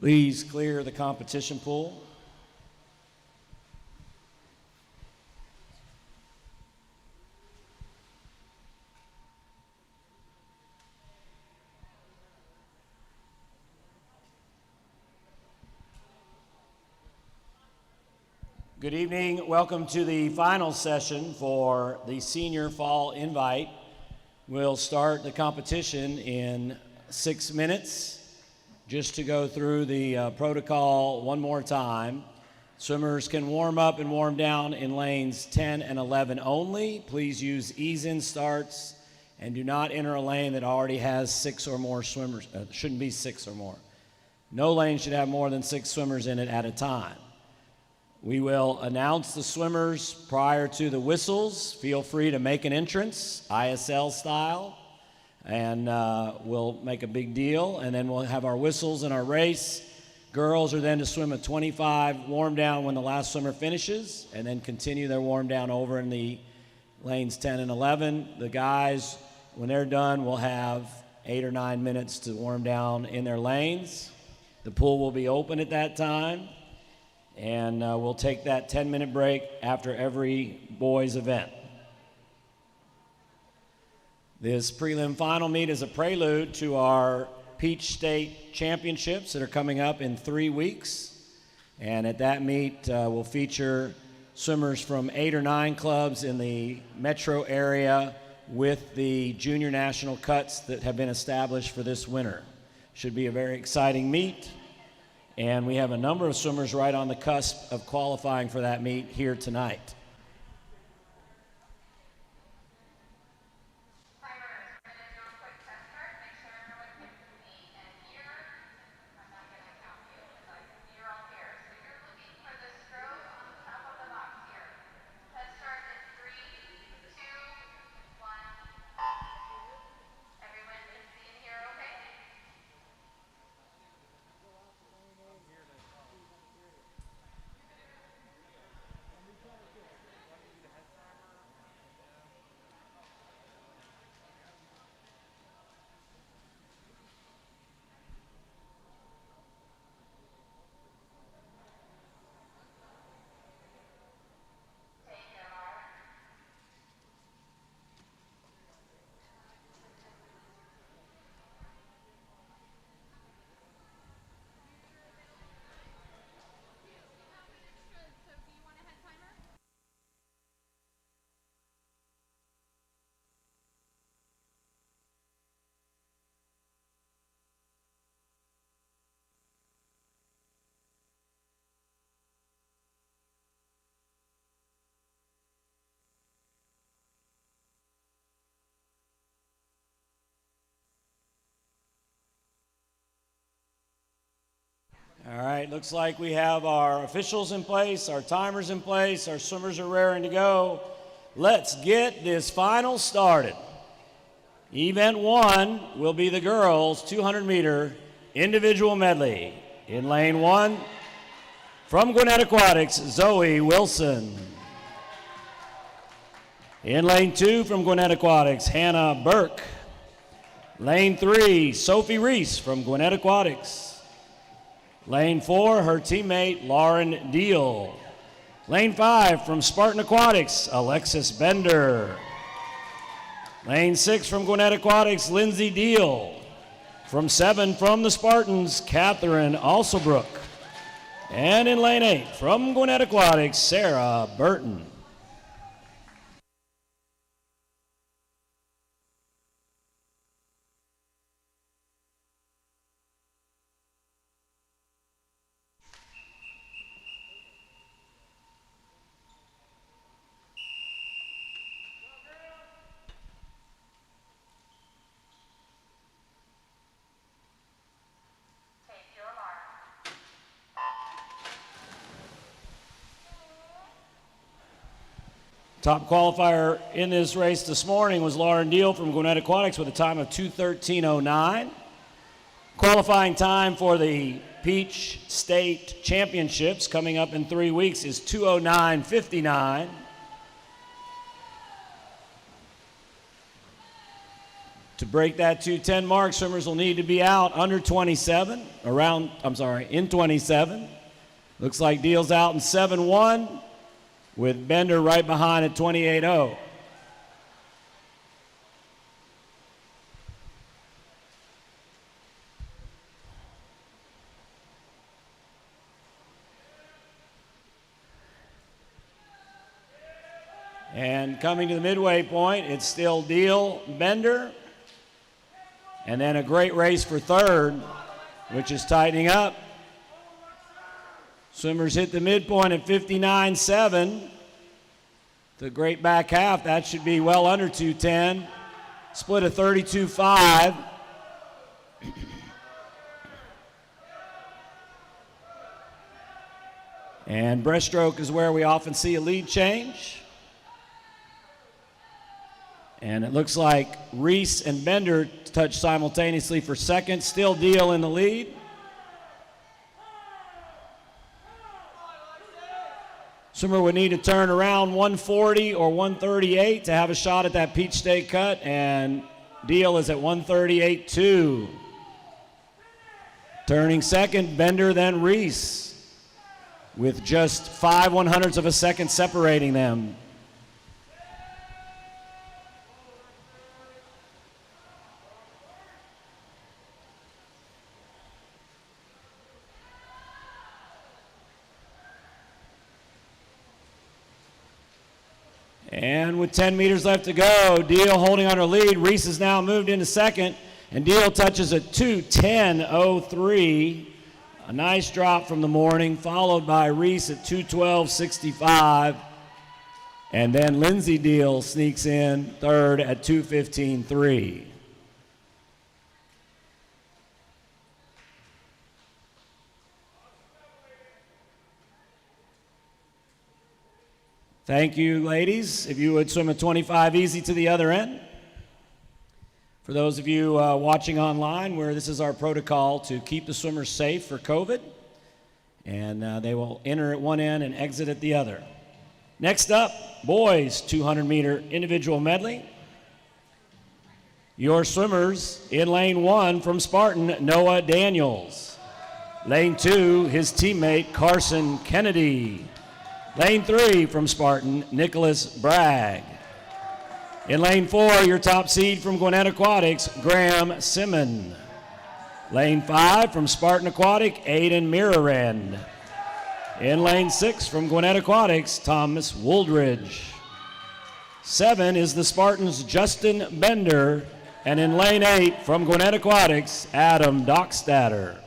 Please clear the competition pool. Good evening. Welcome to the final session for the Senior Fall Invite. We'll start the competition in 6 minutes. Just to go through the protocol one more time. Swimmers can warm up and warm down in lanes 10 and 11 only. Please use ease-in starts and do not enter a lane that already has 6 or more swimmers. Shouldn't be 6 or more. No lane should have more than 6 swimmers in it at a time. We will announce the swimmers prior to the whistles. Feel free to make an entrance, ISL style, and we'll make a big deal, and then we'll have our whistles and our race. Girls are then to swim a 25 warm down when the last swimmer finishes, and then continue their warm down over in the lanes 10 and 11. The guys, when they're done, will have 8 or 9 minutes to warm down in their lanes. The pool will be open at that time. And we'll take that 10-minute break after every boys event. This prelim final meet is a prelude to our Peach State Championships that are coming up in 3 weeks. And at that meet, we'll feature swimmers from 8 or 9 clubs in the metro area with the junior national cuts that have been established for this winter. Should be a very exciting meet. And we have a number of swimmers right on the cusp of qualifying for that meet here tonight. All right, looks like we have our officials in place, our timers in place, our swimmers are raring to go. Let's get this final started. Event 1 will be the girls' 200-meter individual medley. In lane 1, from Gwinnett Aquatics, Zoe Wilson. In lane 2, from Gwinnett Aquatics, Hannah Burke. Lane 3, Sophie Reese from Gwinnett Aquatics. Lane 4, her teammate, Lauren Deal. Lane 5, from Spartan Aquatics, Alexis Bender. Lane 6, from Gwinnett Aquatics, Lindsay Deal. From 7, from the Spartans, Catherine Alsobrook. And in lane 8, from Gwinnett Aquatics, Sarah Burton. Top qualifier in this race this morning was Lauren Deal from Gwinnett Aquatics with a time of 2:13.09. Qualifying time for the Peach State Championships coming up in 3 weeks is 2:09.59. To break that 2:10 mark, swimmers will need to be out under 27, in 27. Looks like Deal's out in 7:1 with Bender right behind at 28:0. And coming to the midway point, it's still Deal, Bender, and then a great race for third, which is tightening up. Swimmers hit the midpoint at 59.7. The great back half, that should be well under 2:10. Split of 32.5. And breaststroke is where we often see a lead change. And it looks like Reese and Bender touch simultaneously for second. Still Deal in the lead. Swimmer would need to turn around 140 or 138 to have a shot at that Peach State cut, and Deal is at 138.2. Turning second, Bender, then Reese, with just 5/100ths of a second separating them. And with 10 meters left to go, Deal holding on her lead. Reese has now moved into second, and Deal touches at 2:10.03. A nice drop from the morning, followed by Reese at 2:12.65. And then Lindsay Deal sneaks in third at 2:15.3. Thank you, ladies. If you would swim a 25 easy to the other end. For those of you watching online, where this is our protocol to keep the swimmers safe for COVID, and they will enter at one end and exit at the other. Next up, boys 200-meter individual medley. Your swimmers in lane 1 from Spartan, Noah Daniels. Lane 2, his teammate Carson Kennedy. Lane 3 from Spartan, Nicholas Bragg. In lane 4, your top seed from Gwinnett Aquatics, Graham Simon. Lane 5 from Spartan Aquatic, Aiden Mirarend. In lane 6 from Gwinnett Aquatics, Thomas Wooldridge. 7 is the Spartans' Justin Bender. And in lane 8 from Gwinnett Aquatics, Adam Dockstader.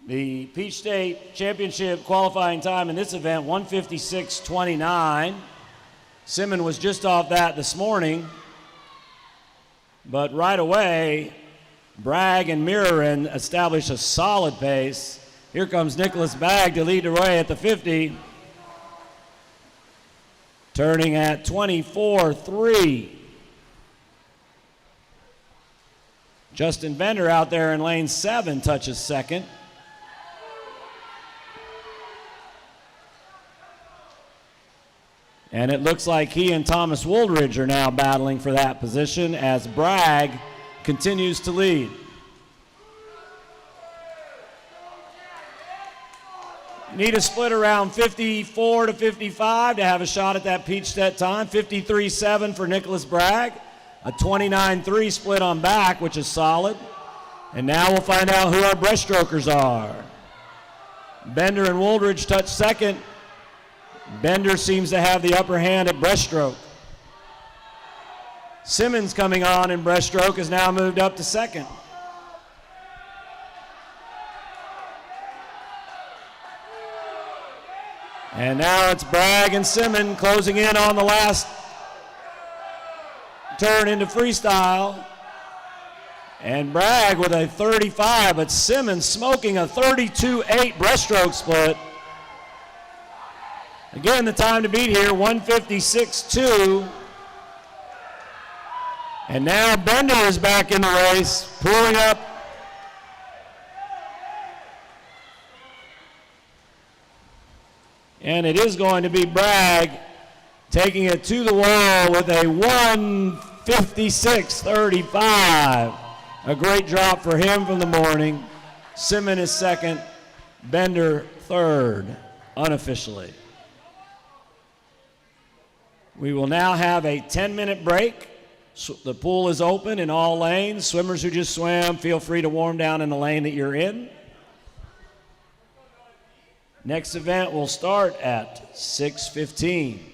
The Peach State Championship qualifying time in this event, 1:56.29. Simon was just off that this morning, but right away, Bragg and Mirren establish a solid pace. Here comes Nicholas Bragg to lead the way at the 50, turning at 24.3. Justin Bender out there in lane 7 touches second. And it looks like he and Thomas Wooldridge are now battling for that position as Bragg continues to lead. Need a split around 54 to 55 to have a shot at that Peach State time. 53.7 for Nicholas Bragg. A 29.3 split on back, which is solid. And now we'll find out who our breaststrokers are. Bender and Wooldridge touch second. Bender seems to have the upper hand at breaststroke. Simmons coming on in breaststroke has now moved up to second. And now it's Bragg and Simmons closing in on the last turn into freestyle. And Bragg with a 35, but Simmons smoking a 32.8 breaststroke split. Again, the time to beat here, 156.2. And now Bender is back in the race, pulling up. And it is going to be Bragg taking it to the wall with a 156.35. A great drop for him from the morning. Simmons is second, Bender third, unofficially. We will now have a 10-minute break. The pool is open in all lanes. Swimmers who just swam, feel free to warm down in the lane that you're in. Next event will start at 6:15.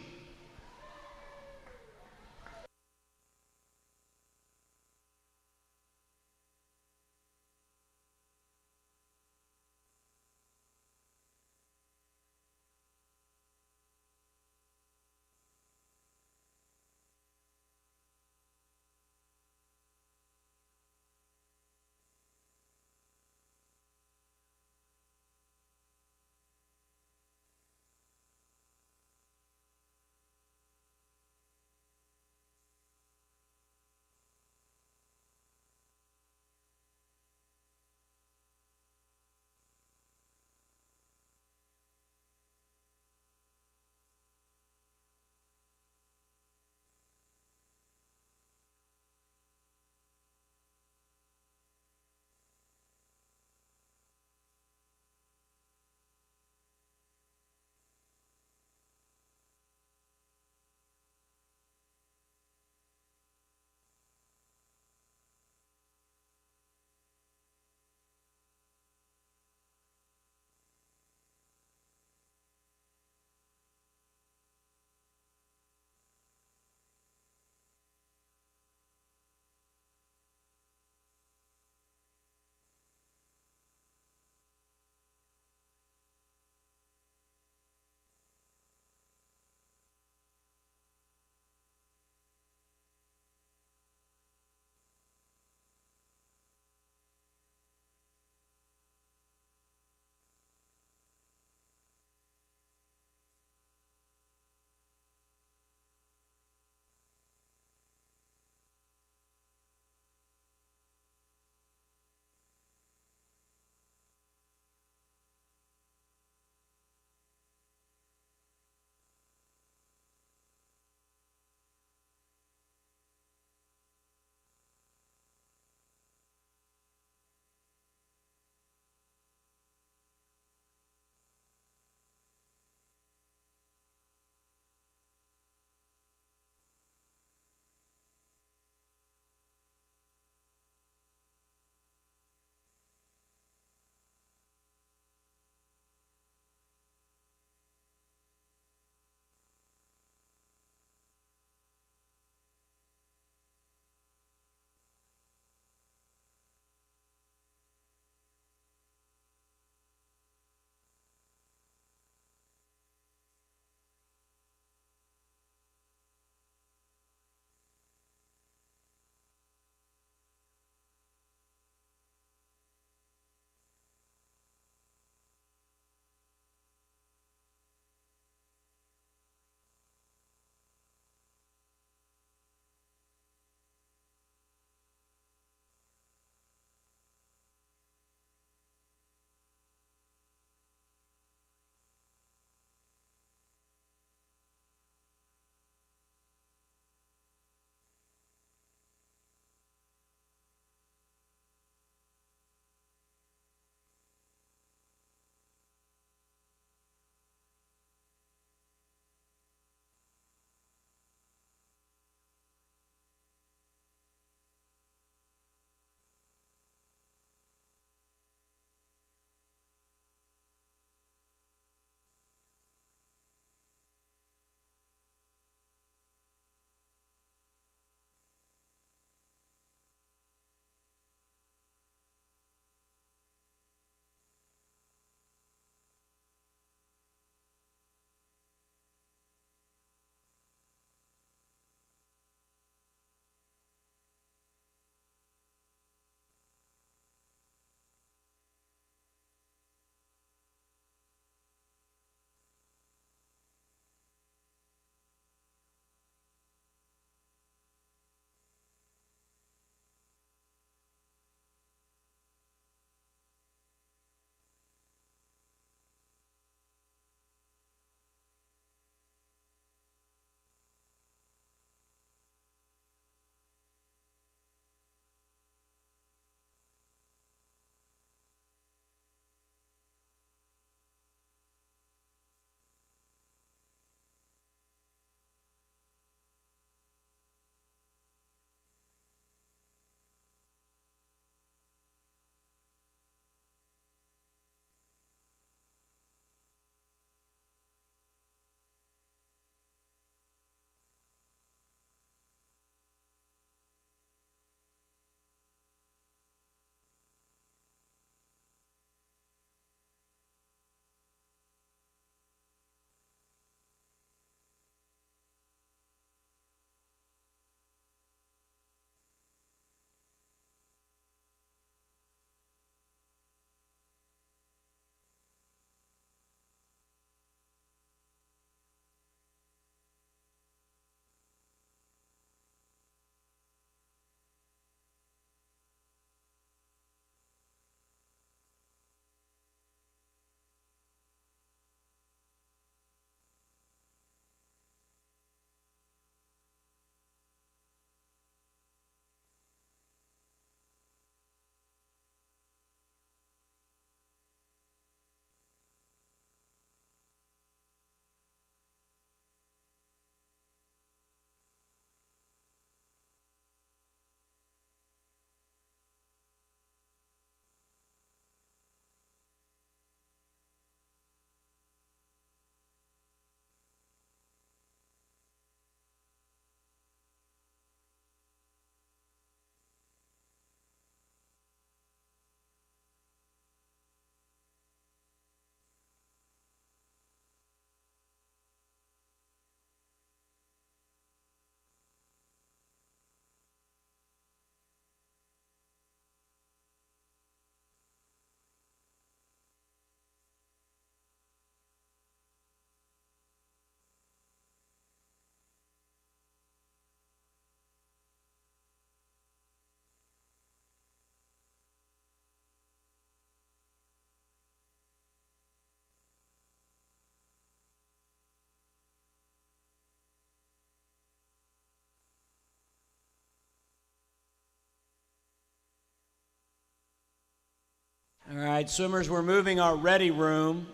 All right, swimmers, we're moving our ready room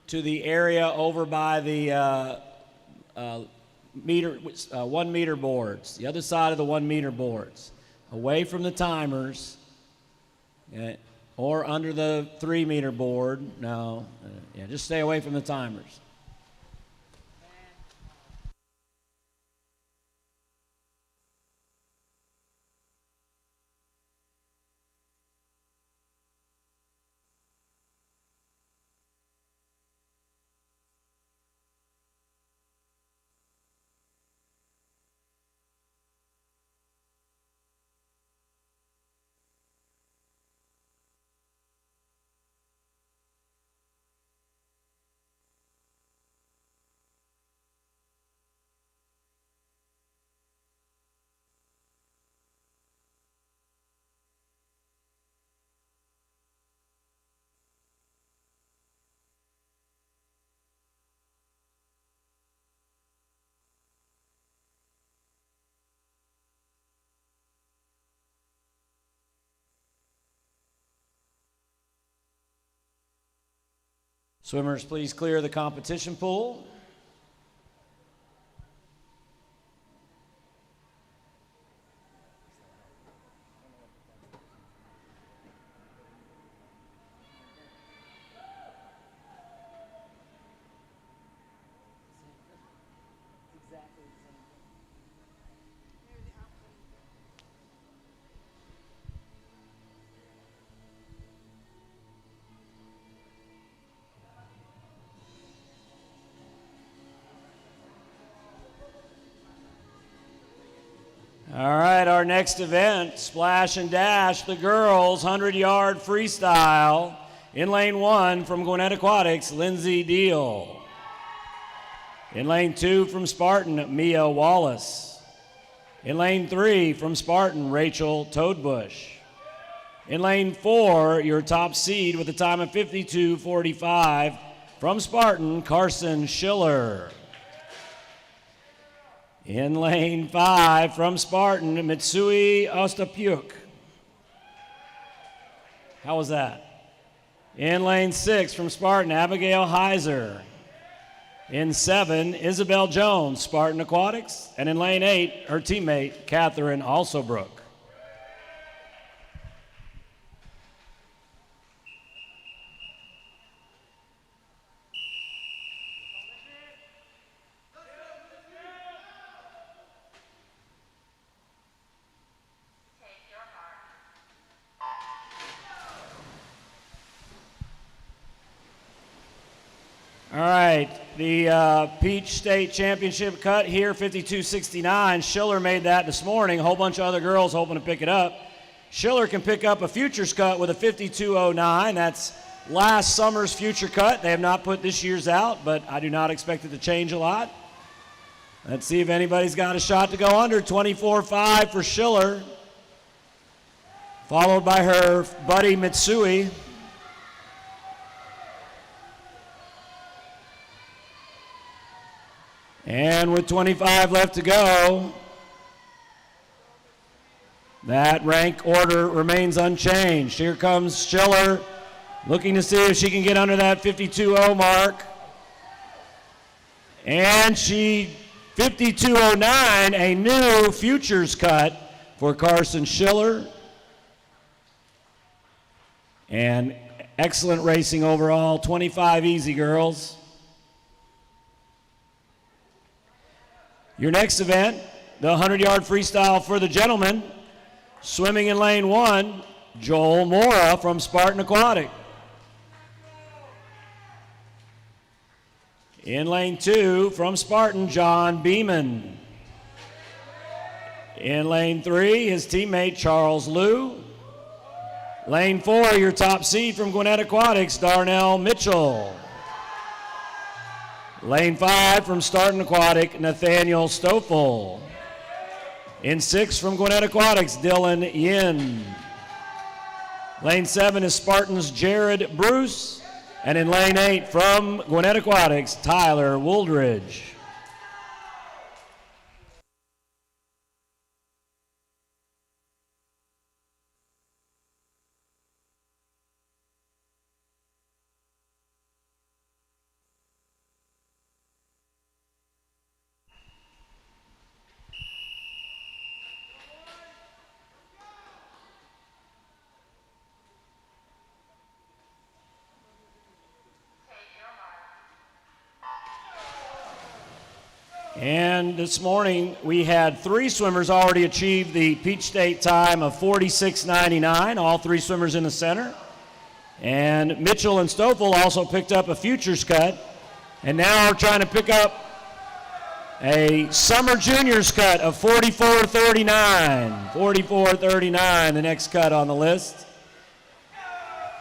to the area over by the 1 meter boards, the other side of the 1 meter boards, away from the timers, or under the 3 meter board. No, yeah, just stay away from the timers. Swimmers, please clear the competition pool. All right, our next event, Splash and Dash, the girls 100-yard freestyle. In lane 1 from Gwinnett Aquatics, Lindsay Deal. In lane 2 from Spartan, Mia Wallace. In lane 3 from Spartan, Rachel Toadbush. In lane 4, your top seed with a time of 52:45 from Spartan, Carson Schiller. In lane 5 from Spartan, Mitsui Ostapuk. How was that? In lane 6 from Spartan, Abigail Heiser. In 7, Isabel Jones, Spartan Aquatics. And in lane 8, her teammate, Catherine Alsobrook. All right, the Peach State Championship cut here, 52:69. Schiller made that this morning. A whole bunch of other girls hoping to pick it up. Schiller can pick up a Futures cut with a 52:09. That's last summer's Future cut. They have not put this year's out, but I do not expect it to change a lot. Let's see if anybody's got a shot to go under. 24:5 for Schiller, followed by her buddy Mitsui. And with 25 left to go, that rank order remains unchanged. Here comes Schiller, looking to see if she can get under that 52.0 mark. And she, 52.09, a new Futures cut for Carson Schiller. And excellent racing overall, 25 easy, girls. Your next event, the 100-yard freestyle for the gentlemen. Swimming in lane 1, Joel Mora from Spartan Aquatic. In lane 2, from Spartan, John Beeman. In lane 3, his teammate, Charles Liu. Lane 4, your top seed from Gwinnett Aquatics, Darnell Mitchell. Lane 5 from Starton Aquatic, Nathaniel Stoffel. In 6 from Gwinnett Aquatics, Dylan Yin. Lane 7 is Spartans Jared Bruce. And in lane 8 from Gwinnett Aquatics, Tyler Wooldridge. And this morning, we had 3 swimmers already achieve the Peach State time of 46.99, all 3 swimmers in the center. And Mitchell and Stoffel also picked up a futures cut. And now we're trying to pick up a summer juniors cut of 44.39. 44.39, the next cut on the list.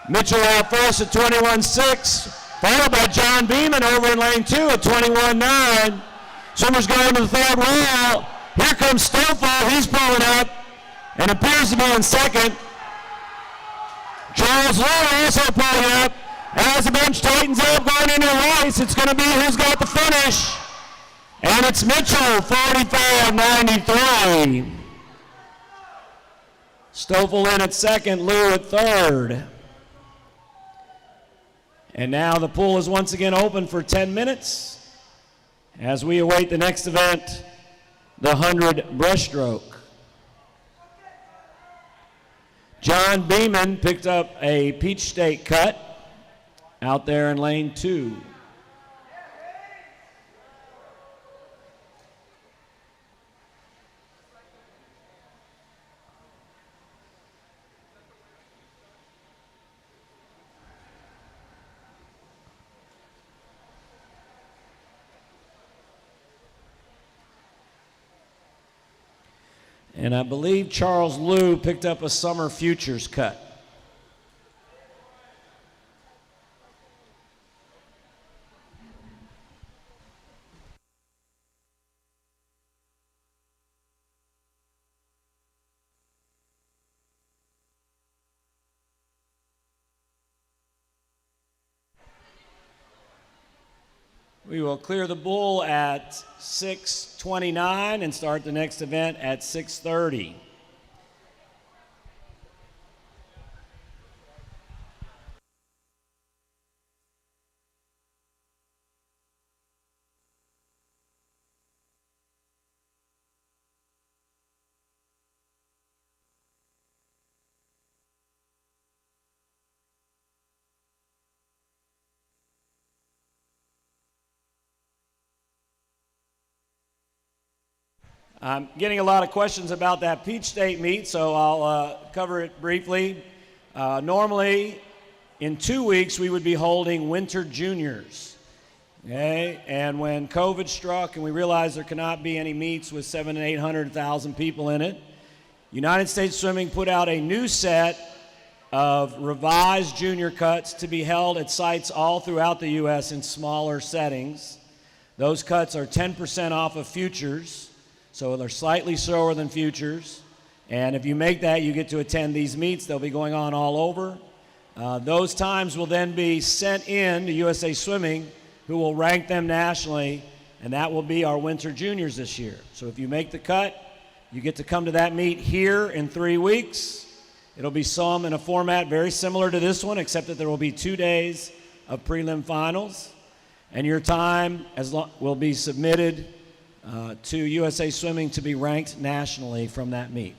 Mitchell out first at 21.6, followed by John Beeman over in lane 2 at 21.9. Swimmers going to the third wall. Here comes Stoffel. He's pulling up and appears to be in second. Charles Lowe also pulling up. As the bench tightens up going into the race, it's going to be who's got the finish. And it's Mitchell, 45.93. Stoffel in at second, Lou at third. And now the pool is once again open for 10 minutes as we await the next event, the 100 breaststroke. John Beeman picked up a Peach State cut out there in lane 2. And I believe Charles Liu picked up a summer futures cut. We will clear the bull at 6:29 and start the next event at 6:30. I'm getting a lot of questions about that Peach State meet, so I'll cover it briefly. Normally, in 2 weeks, we would be holding Winter Juniors. Okay? And when COVID struck and we realized there cannot be any meets with 700,000 and 800,000 people in it, United States Swimming put out a new set of revised junior cuts to be held at sites all throughout the U.S. in smaller settings. Those cuts are 10% off of futures. So they're slightly slower than futures. And if you make that, you get to attend these meets. They'll be going on all over. Those times will then be sent in to USA Swimming, who will rank them nationally, and that will be our Winter Juniors this year. So if you make the cut, you get to come to that meet here in 3 weeks. It'll be some in a format very similar to this one, except that there will be 2 days of prelim finals. And your time will be submitted to USA Swimming to be ranked nationally from that meet.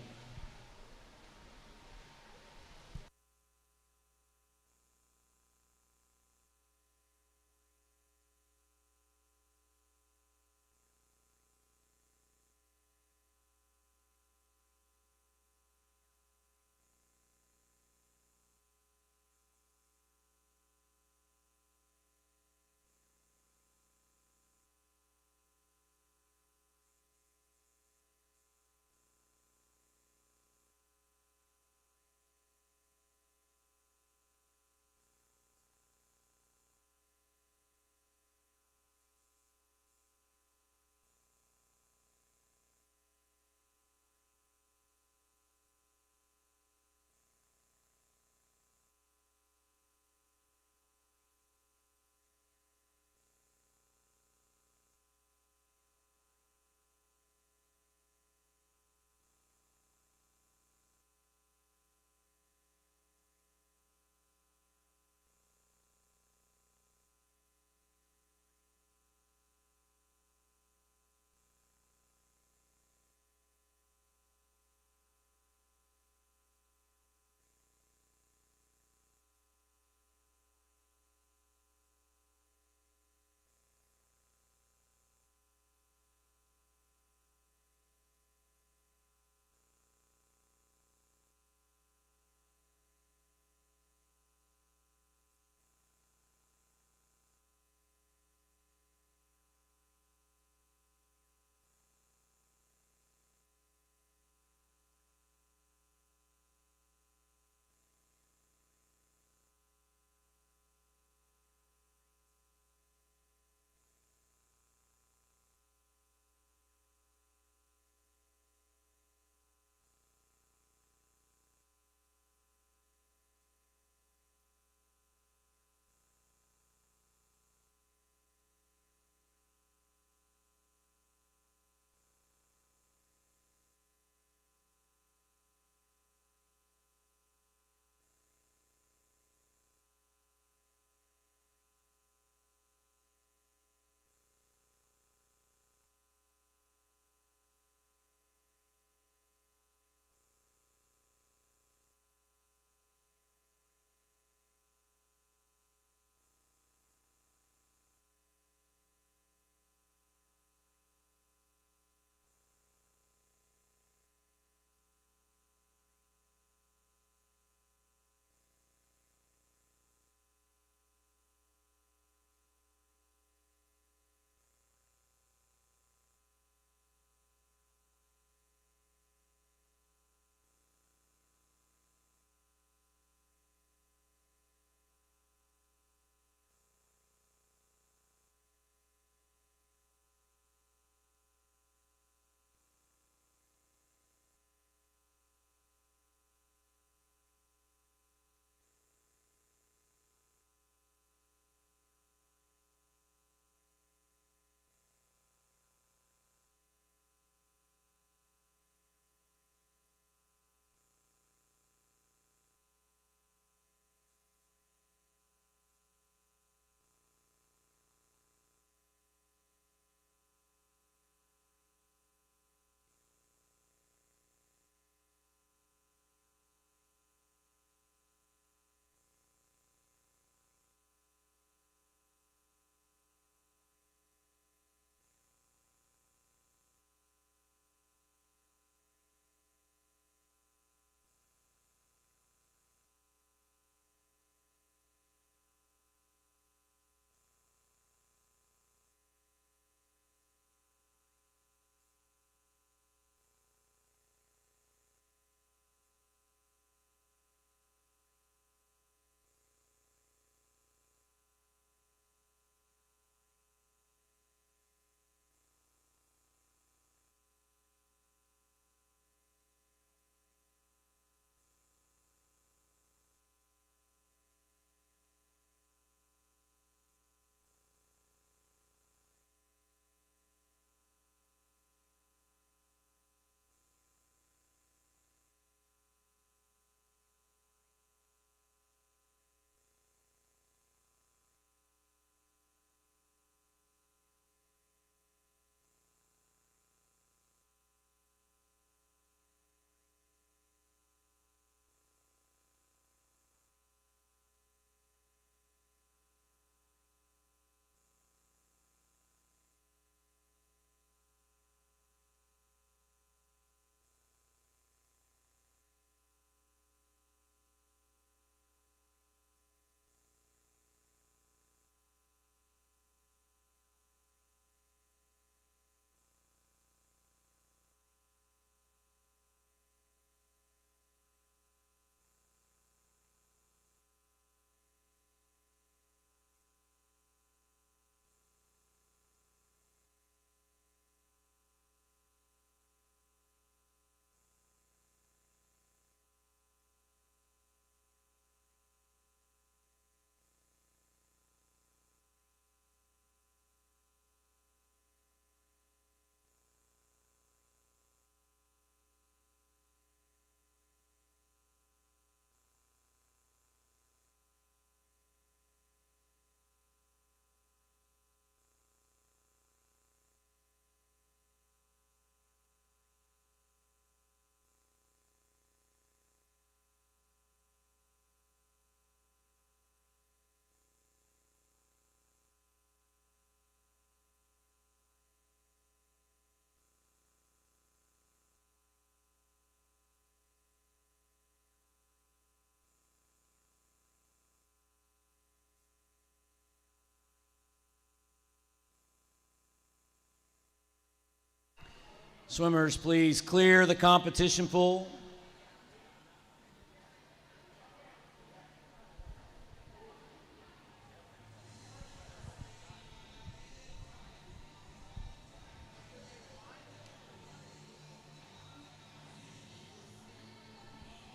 Swimmers, please clear the competition pool.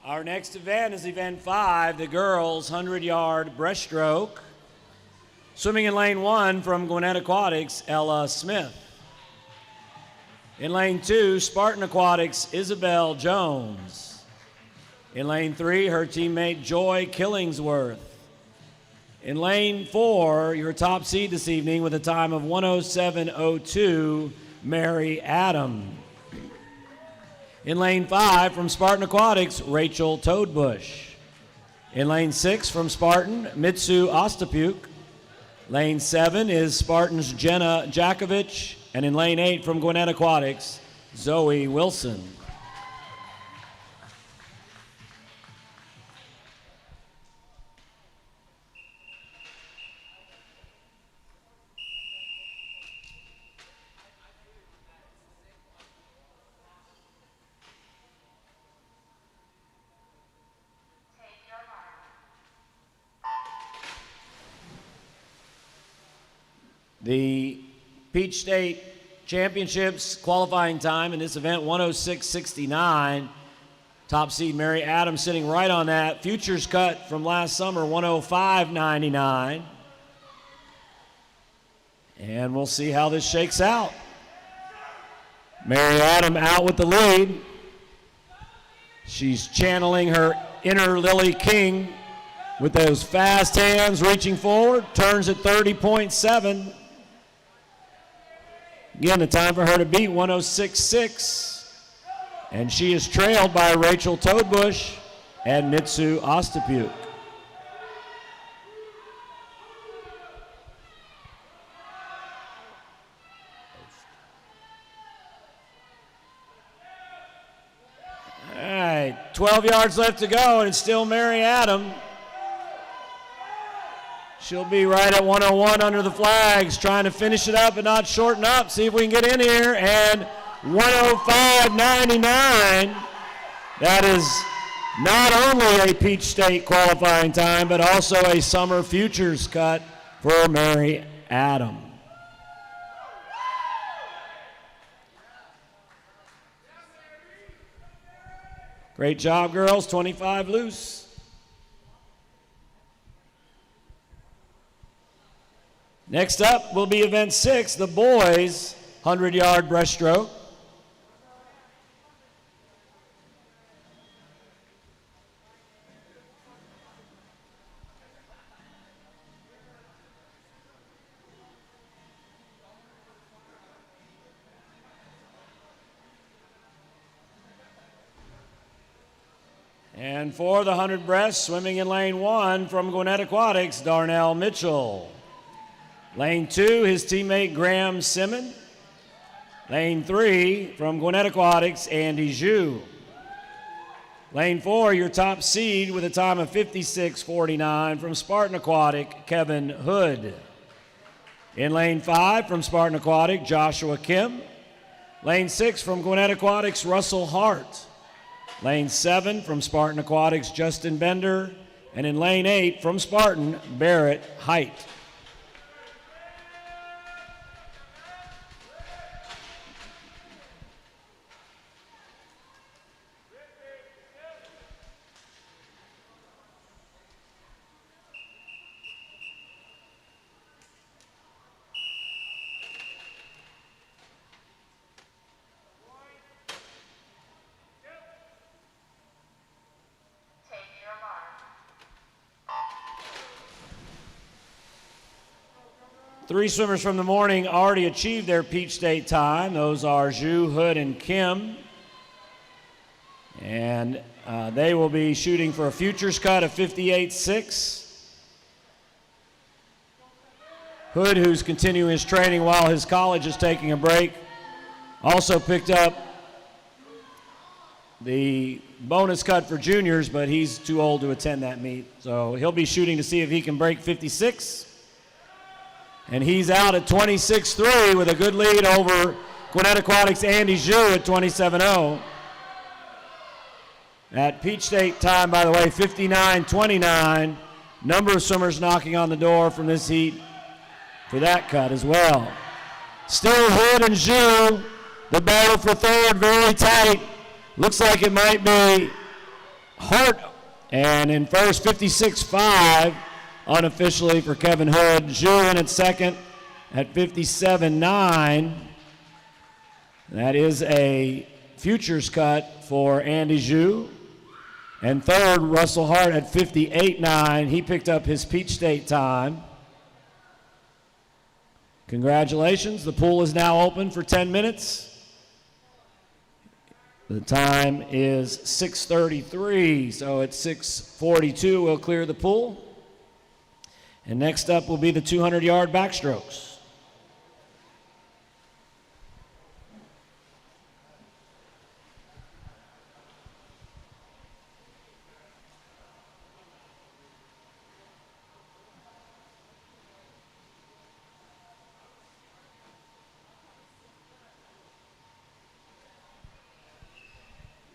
Our next event is event 5, the girls' 100-yard breaststroke. Swimming in lane 1 from Gwinnett Aquatics, Ella Smith. In lane 2, Spartan Aquatics, Isabel Jones. In lane 3, her teammate Joy Killingsworth. In lane 4, your top seed this evening with a time of 1:07:02, Mary Adam. In lane 5 from Spartan Aquatics, Rachel Toadbush. In lane 6 from Spartan, Mitsu Ostapuk. Lane 7 is Spartan's Jenna Jakovich. And in lane 8 from Gwinnett Aquatics, Zoe Wilson. The Peach State Championships qualifying time in this event, 1:06:69. Top seed Mary Adams sitting right on that. Futures cut from last summer, 1:05:99. And we'll see how this shakes out. Mary Adam out with the lead. She's channeling her inner Lily King with those fast hands, reaching forward, turns at 30.7. Again, the time for her to beat, 1:06:6. And she is trailed by Rachel Toadbush and Mitsu Ostapuk. All right, 12 yards left to go, and it's still Mary Adam. She'll be right at 1:01 under the flags, trying to finish it up but not shorten up. See if we can get in here. And 1:05:99. That is not only a Peach State qualifying time, but also a summer futures cut for Mary Adam. Great job, girls. 25 loose. Next up will be event 6, the boys' 100-yard breaststroke. And for the 100 breast, swimming in lane 1 from Gwinnett Aquatics, Darnell Mitchell. Lane 2, his teammate Graham Simon. Lane 3, from Gwinnett Aquatics, Andy Zhu. Lane 4, your top seed with a time of 56:49 from Spartan Aquatic, Kevin Hood. In lane 5, from Spartan Aquatic, Joshua Kim. Lane 6, from Gwinnett Aquatics, Russell Hart. Lane 7, from Spartan Aquatics, Justin Bender. And in lane 8, from Spartan, Barrett Height. Three swimmers from the morning already achieved their Peach State time. Those are Zhu, Hood, and Kim. And they will be shooting for a futures cut of 58.6. Hood, who's continuing his training while his college is taking a break, also picked up the bonus cut for juniors, but he's too old to attend that meet. So he'll be shooting to see if he can break 56. And he's out at 26.3 with a good lead over Gwinnett Aquatics' Andy Zhu at 27.0. At Peach State time, by the way, 59.29. Number of swimmers knocking on the door from this heat for that cut as well. Still Hood and Zhu. The battle for third, very tight. Looks like it might be Hart. And in first, 56.5 unofficially for Kevin Hood. Zhu in at second at 57.9. That is a futures cut for Andy Zhu. And third, Russell Hart at 58.9. He picked up his Peach State time. Congratulations. The pool is now open for 10 minutes. The time is 6:33, so at 6:42 we'll clear the pool. And next up will be the 200-yard backstrokes.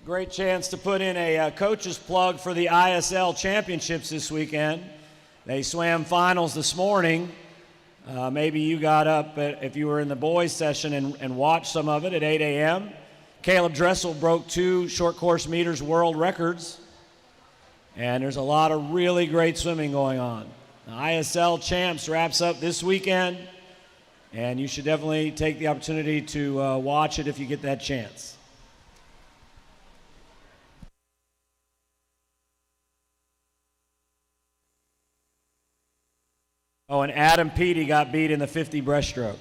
Great chance to put in a coach's plug for the ISL championships this weekend. They swam finals this morning. Maybe you got up if you were in the boys session and watched some of it at 8 a.m. Caleb Dressel broke 2 short course meters world records. And there's a lot of really great swimming going on. The ISL champs wraps up this weekend. And you should definitely take the opportunity to watch it if you get that chance. Oh, and Adam Peaty got beat in the 50 breaststroke.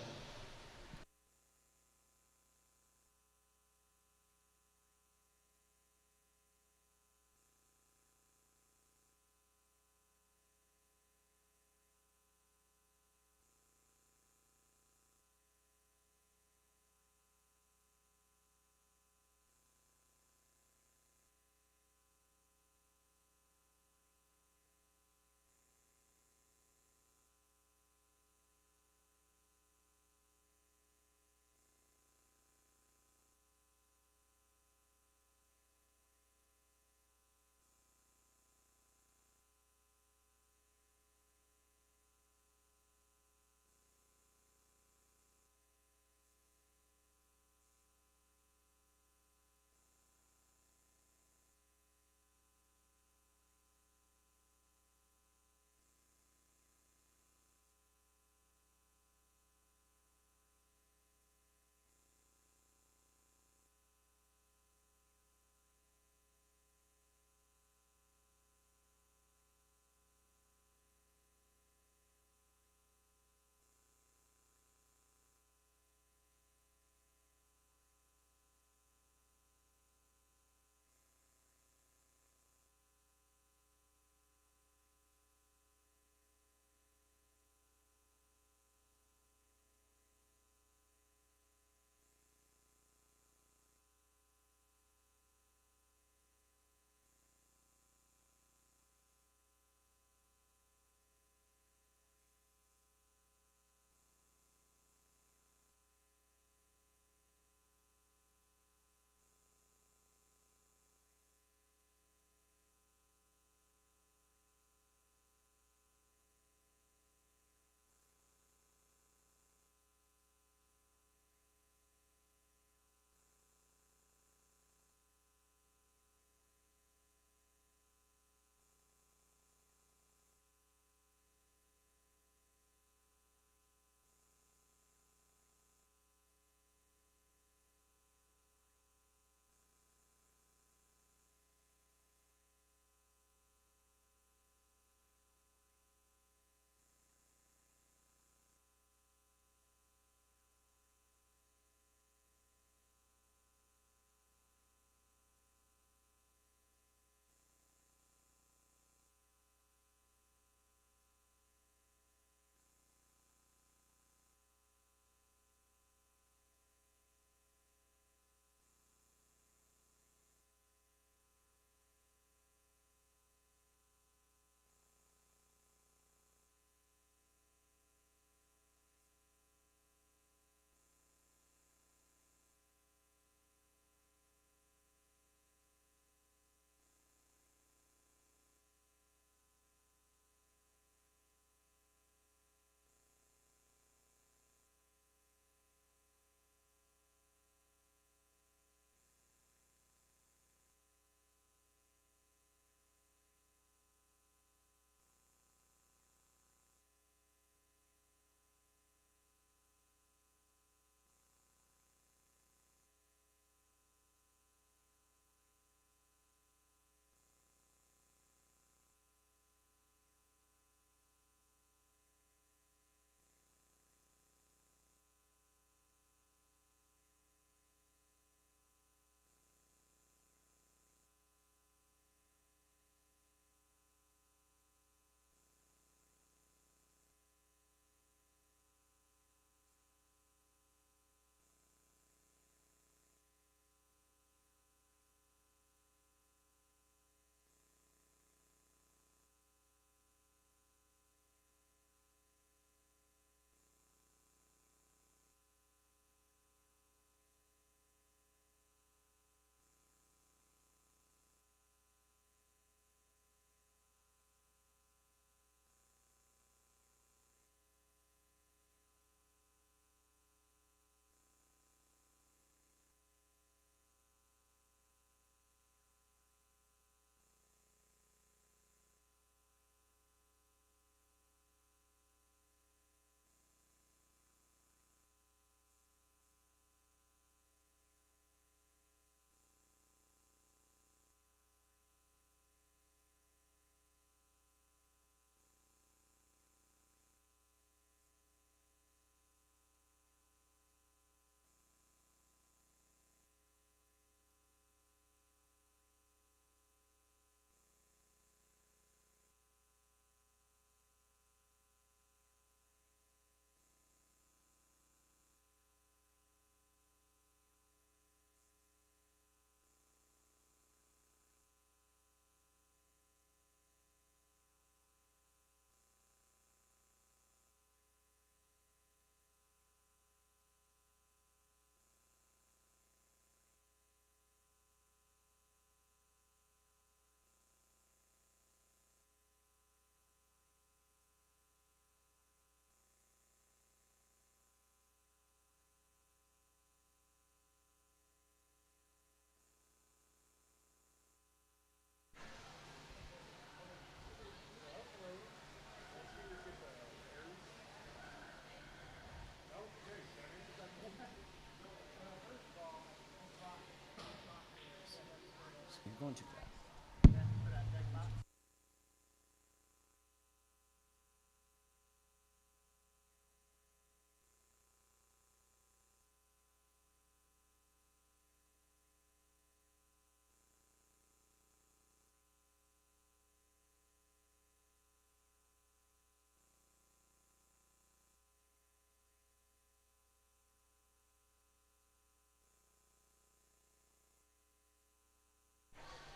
going too fast.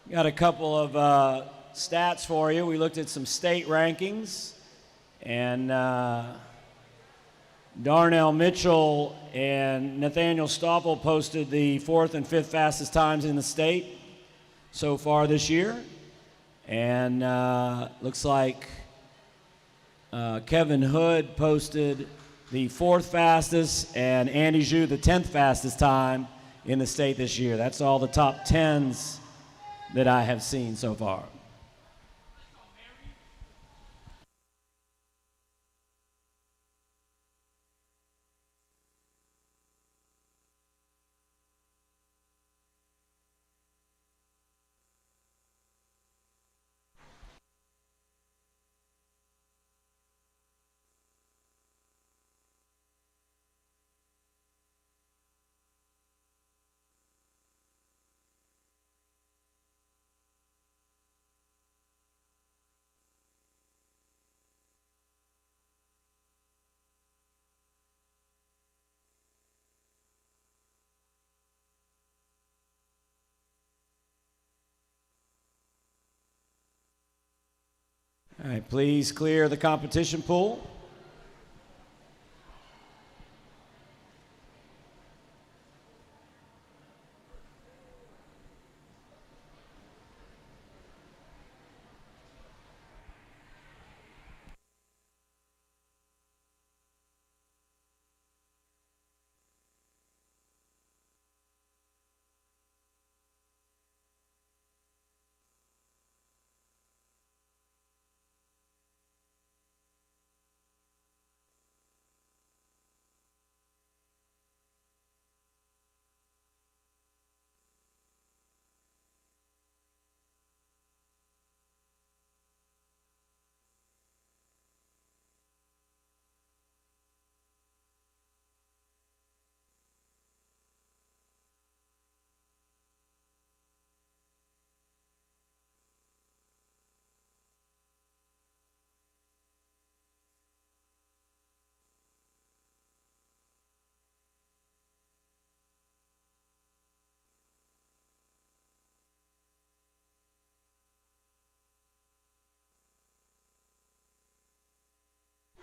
Got a couple of stats for you. We looked at some state rankings, and Darnell Mitchell and Nathaniel Stoffel posted the 4th and 5th fastest times in the state so far this year. And looks like Kevin Hood posted the 4th fastest, and Andy Zhu the 10th fastest time in the state this year. That's all the top 10s that I have seen so far. All right, please clear the competition pool.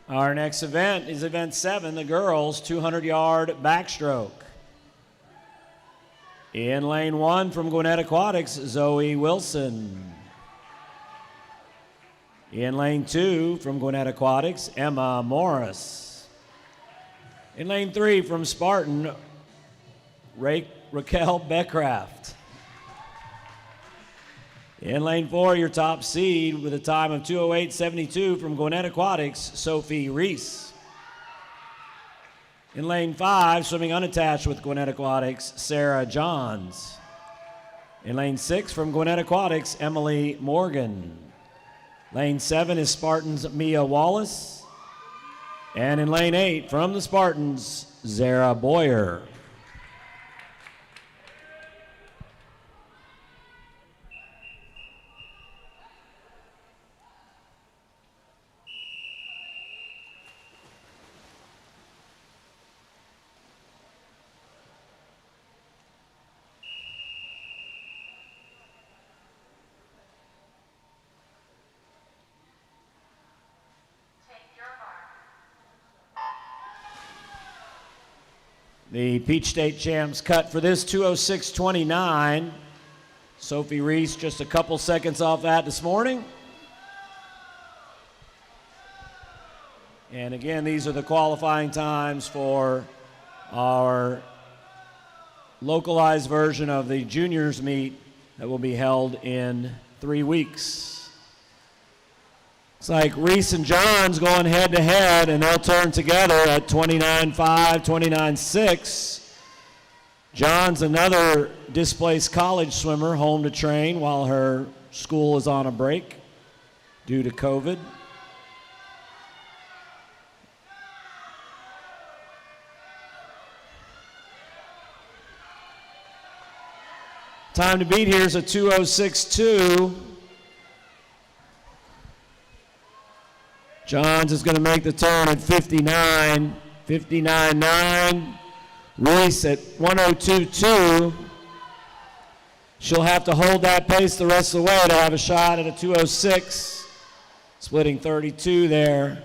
Our next event is event 7, the girls 200-yard backstroke. In lane 1 from Gwinnett Aquatics, Zoe Wilson. In lane 2 from Gwinnett Aquatics, Emma Morris. In lane 3 from Spartan, Raquel Beckcraft. In lane 4, your top seed with a time of 2:08.72 from Gwinnett Aquatics, Sophie Reese. In lane 5, swimming unattached with Gwinnett Aquatics, Sarah Johns. In lane 6 from Gwinnett Aquatics, Emily Morgan. Lane 7 is Spartans' Mia Wallace. And in lane 8 from the Spartans, Zara Boyer. The Peach State champs cut for this 2:06.29. Sophie Reese just a couple seconds off that this morning. And again, these are the qualifying times for our localized version of the juniors meet that will be held in 3 weeks. It's like Reese and Johns going head to head, and they'll turn together at 29.5, 29.6. John's another displaced college swimmer home to train while her school is on a break due to COVID. Time to beat here is a 2:06.2. Johns is going to make the turn at 59.9. Reese at 1:02.2. She'll have to hold that pace the rest of the way to have a shot at a 2:06. Splitting 32 there.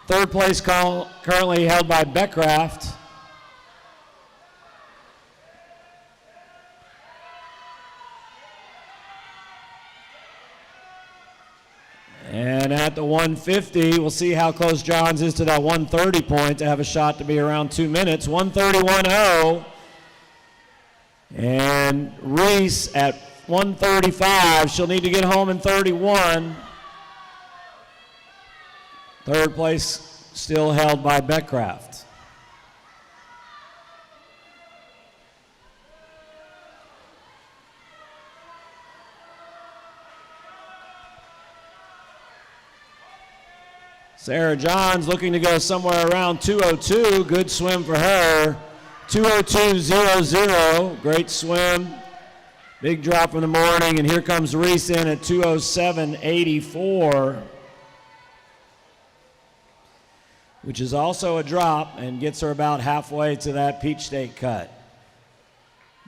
Third place currently held by Beckcraft. And at the 150, we'll see how close Johns is to that 130 point to have a shot to be around 2 minutes. 1:31.0. And Reese at 1:35. She'll need to get home in 31. Third place still held by Beckcraft. Sarah Johns looking to go somewhere around 2:02. Good swim for her. 2:02.00. Great swim. Big drop from the morning. And here comes Reese in at 2:07.84, which is also a drop and gets her about halfway to that Peach State cut.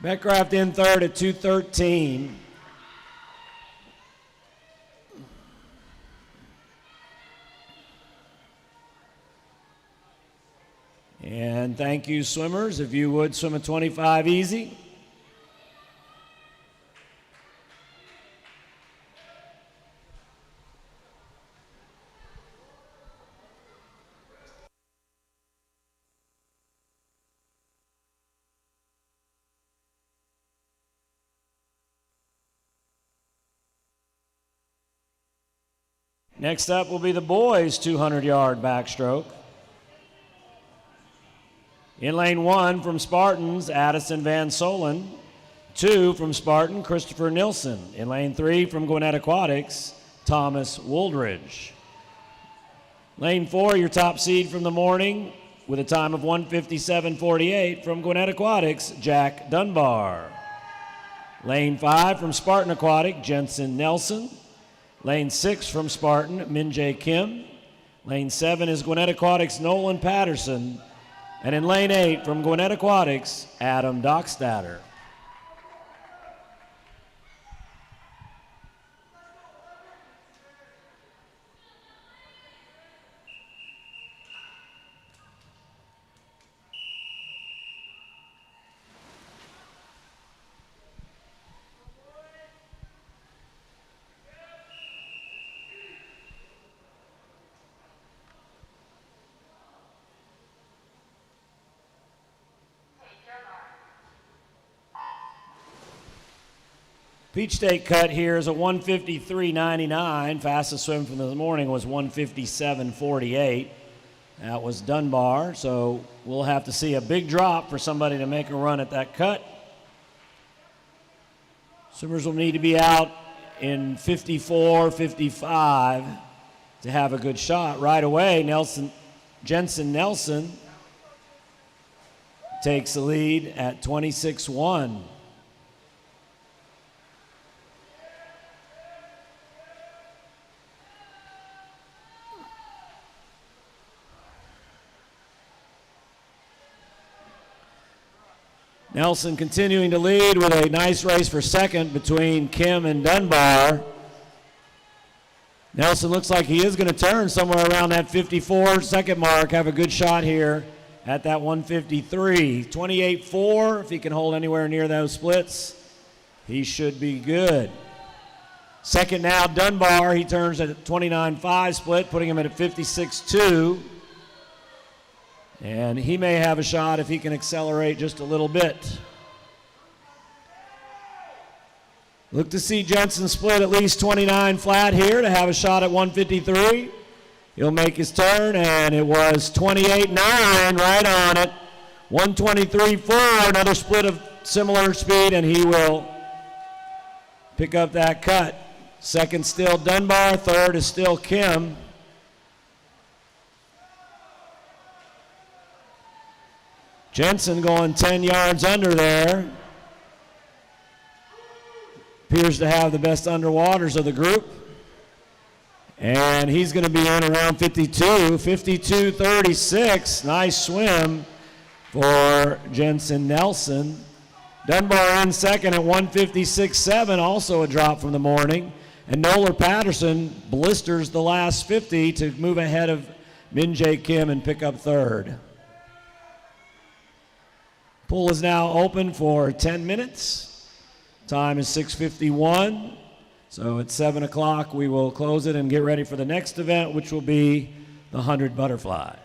Beckcraft in third at 2:13. And thank you, swimmers. If you would swim a 25 easy. Next up will be the boys' 200-yard backstroke. In lane 1 from Spartans, Addison Van Solen. 2 from Spartan, Christopher Nilsson. In lane 3 from Gwinnett Aquatics, Thomas Wooldridge. Lane 4, your top seed from the morning with a time of 1:57.48 from Gwinnett Aquatics, Jack Dunbar. Lane 5 from Spartan Aquatic, Jensen Nelson. Lane 6 from Spartan, Minjae Kim. Lane 7 is Gwinnett Aquatics, Nolan Patterson. And in lane 8 from Gwinnett Aquatics, Adam Dockstader. Peach State cut here is a 1:53.99. Fastest swim from the morning was 1:57.48. That was Dunbar, so we'll have to see a big drop for somebody to make a run at that cut. Swimmers will need to be out in 54.55 to have a good shot. Right away, Jensen Nelson takes the lead at 26.1. Nelson continuing to lead with a nice race for second between Kim and Dunbar. Nelson looks like he is going to turn somewhere around that 54-second mark, have a good shot here at that 1:53. 28.4, if he can hold anywhere near those splits, he should be good. Second now, Dunbar, he turns at a 29.5 split, putting him at a 56.2. And he may have a shot if he can accelerate just a little bit. Look to see Jensen split at least 29 flat here to have a shot at 1:53. He'll make his turn, and it was 28.9 right on it. 123.4, another split of similar speed, and he will pick up that cut. Second still Dunbar, third is still Kim. Jensen going 10 yards under there. Appears to have the best underwaters of the group. And he's going to be in around 52.36. Nice swim for Jensen Nelson. Dunbar in second at 156.7, also a drop from the morning. And Nolan Patterson blisters the last 50 to move ahead of Min-Jae Kim and pick up third. Pool is now open for 10 minutes. Time is 6:51. So at 7 o'clock we will close it and get ready for the next event, which will be the 100 butterfly.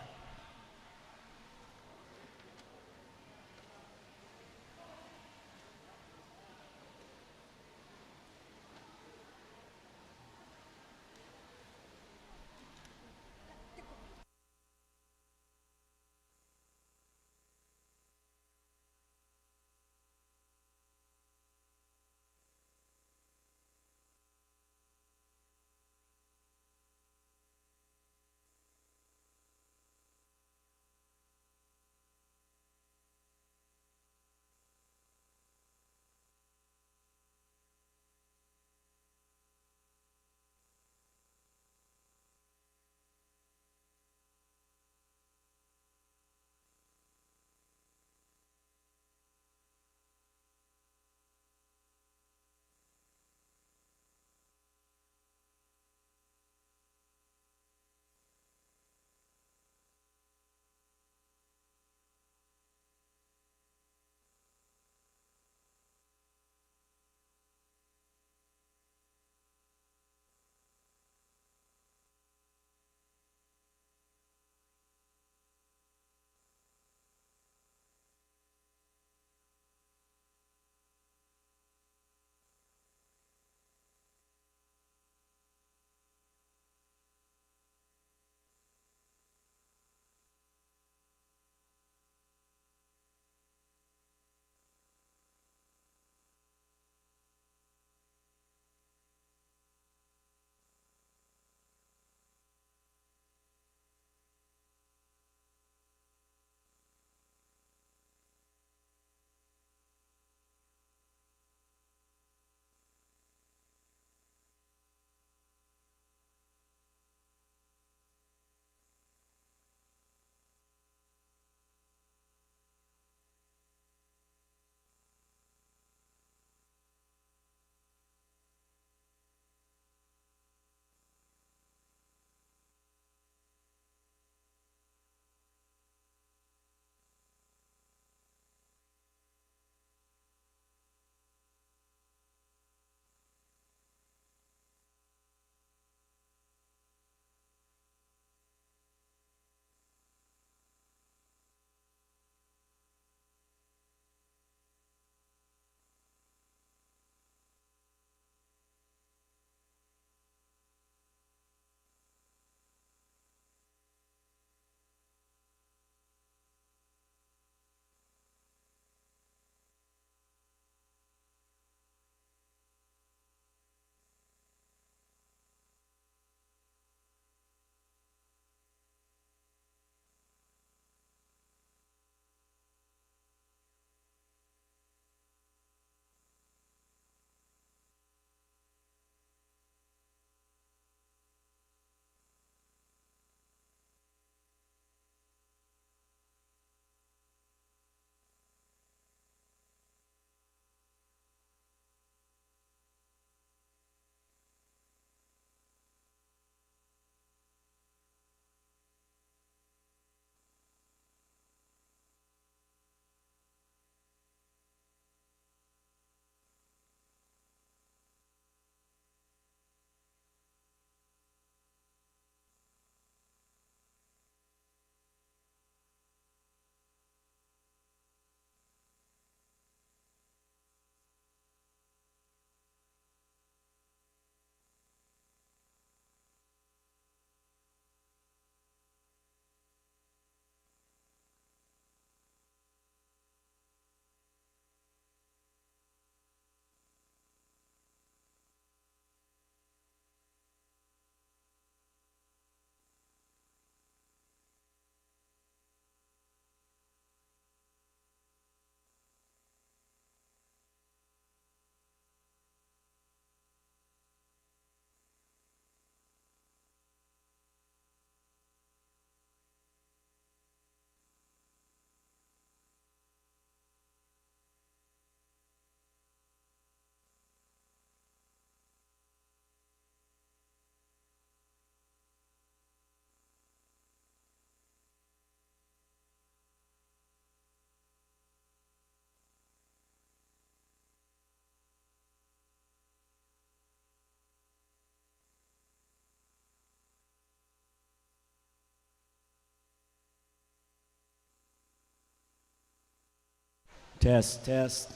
Test, test.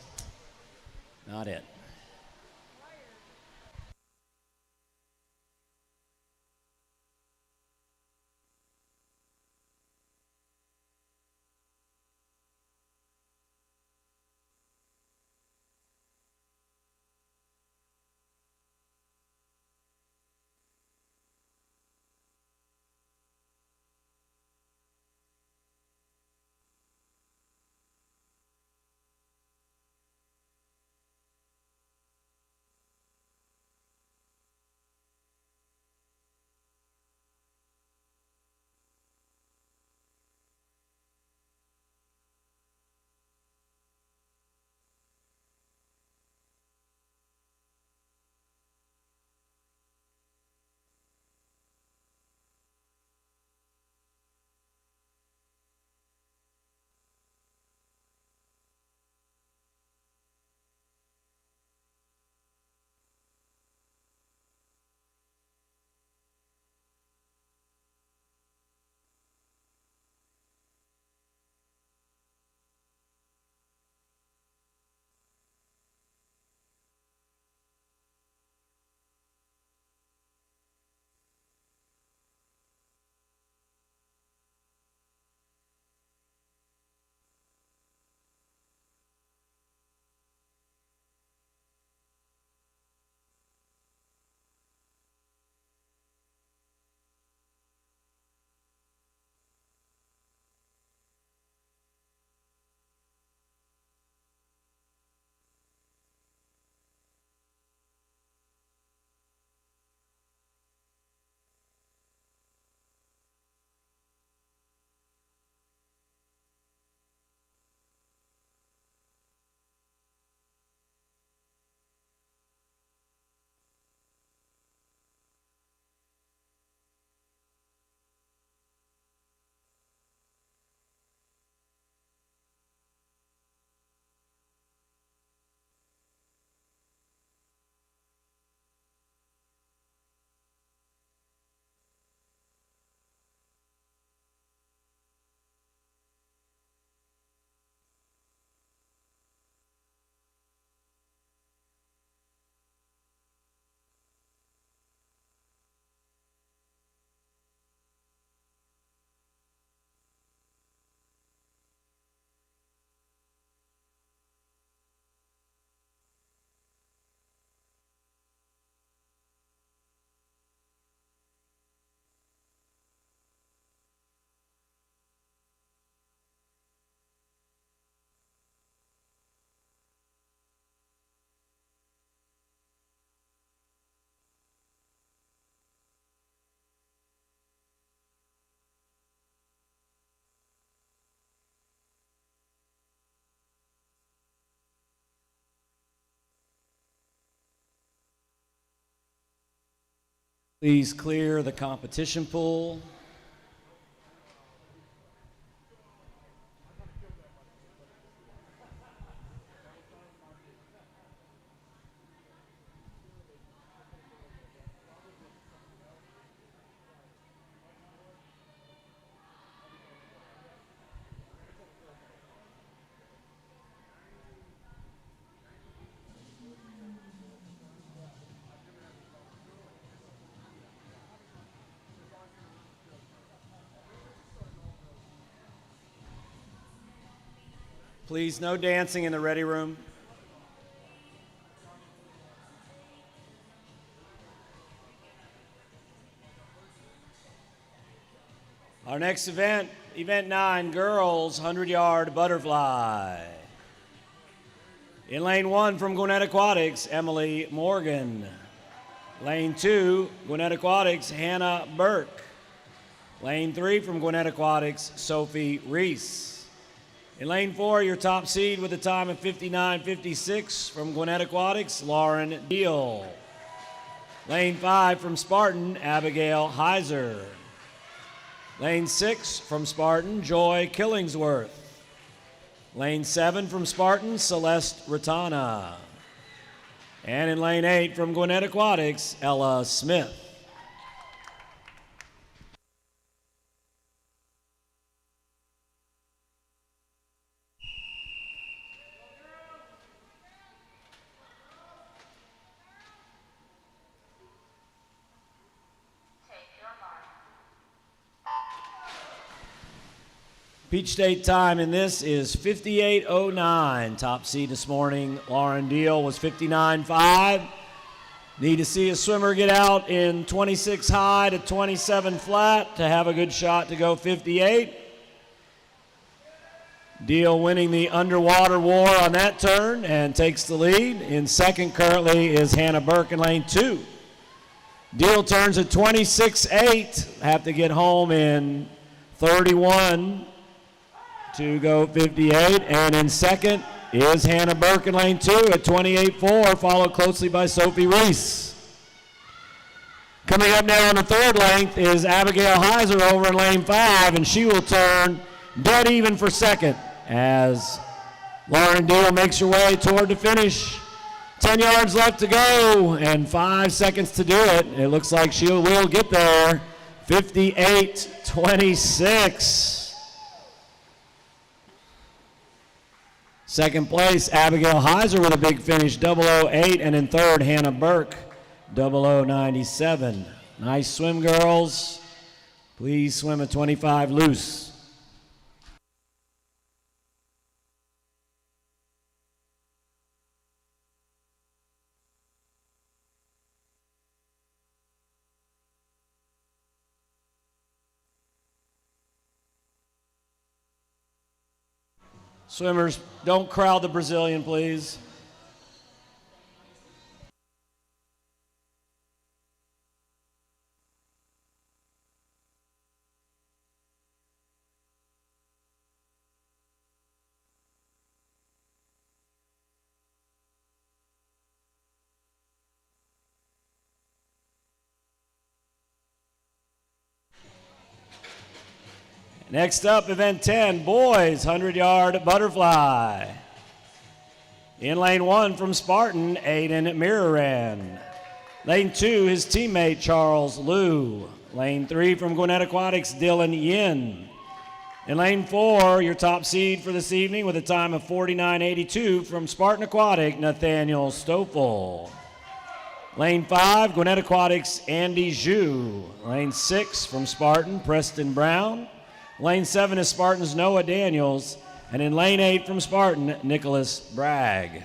Not it. Please clear the competition pool. Please, no dancing in the ready room. Our next event, event 9, girls 100-yard butterfly. In lane 1 from Gwinnett Aquatics, Emily Morgan. Lane 2, Gwinnett Aquatics, Hannah Burke. Lane 3 from Gwinnett Aquatics, Sophie Reese. In lane 4, your top seed with a time of 59.56 from Gwinnett Aquatics, Lauren Deal. Lane 5 from Spartan, Abigail Heiser. Lane 6 from Spartan, Joy Killingsworth. Lane 7 from Spartan, Celeste Ratana. And in lane 8 from Gwinnett Aquatics, Ella Smith. Peach State time in this is 58:09. Top seed this morning, Lauren Deal, was 59.5. Need to see a swimmer get out in 26 high to 27 flat to have a good shot to go 58. Deal winning the underwater war on that turn and takes the lead. In second currently is Hannah Burke in lane 2. Deal turns at 26.8. Have to get home in 31 to go 58. And in second is Hannah Burke in lane 2 at 28.4, followed closely by Sophie Reese. Coming up now on the third length is Abigail Heiser over in lane 5, and she will turn dead even for second as Lauren Deal makes her way toward the finish. 10 yards left to go and 5 seconds to do it. It looks like she will get there. 58.26. Second place, Abigail Heiser with a big finish, 008, and in third, Hannah Burke, 0097. Nice swim, girls. Please swim a 25 loose. Swimmers, don't crowd the Brazilian, please. Next up, event 10, boys, 100-yard butterfly. In lane 1 from Spartan, Aiden Miraran. Lane 2, his teammate, Charles Liu. Lane 3 from Gwinnett Aquatics, Dylan Yin. In lane 4, your top seed for this evening with a time of 49.82 from Spartan Aquatic, Nathaniel Stoffel. Lane 5, Gwinnett Aquatics, Andy Zhu. Lane 6 from Spartan, Preston Brown. Lane 7 is Spartan's Noah Daniels, and in lane 8 from Spartan, Nicholas Bragg.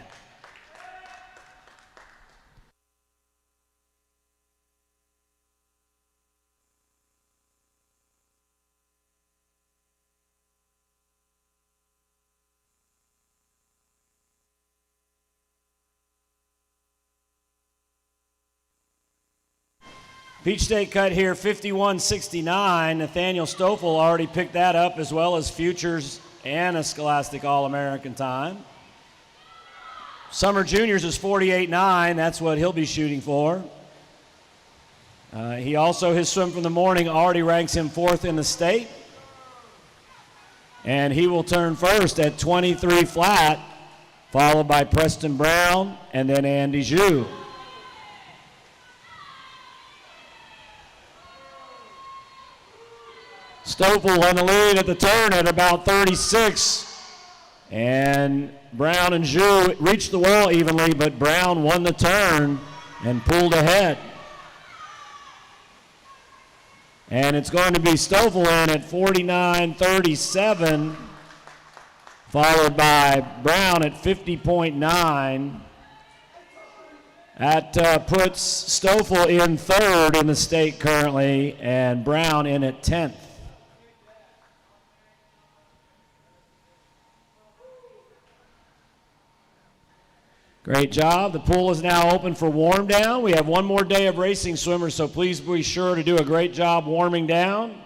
Peach State cut here, 51.69. Nathaniel Stoffel already picked that up, as well as futures and a Scholastic All-American time. Summer Juniors is 48.9. That's what he'll be shooting for. He also, his swim from the morning already ranks him 4th in the state. And he will turn first at 23 flat, followed by Preston Brown and then Andy Zhu. Stoffel on the lead at the turn at about 36. And Brown and Zhu reached the wall evenly, but Brown won the turn and pulled ahead. And it's going to be Stoffel in at 49.37, followed by Brown at 50.9. That puts Stoffel in 3rd in the state currently, and Brown in at 10th. Great job. The pool is now open for warm down. We have one more day of racing, swimmers, so please be sure to do a great job warming down.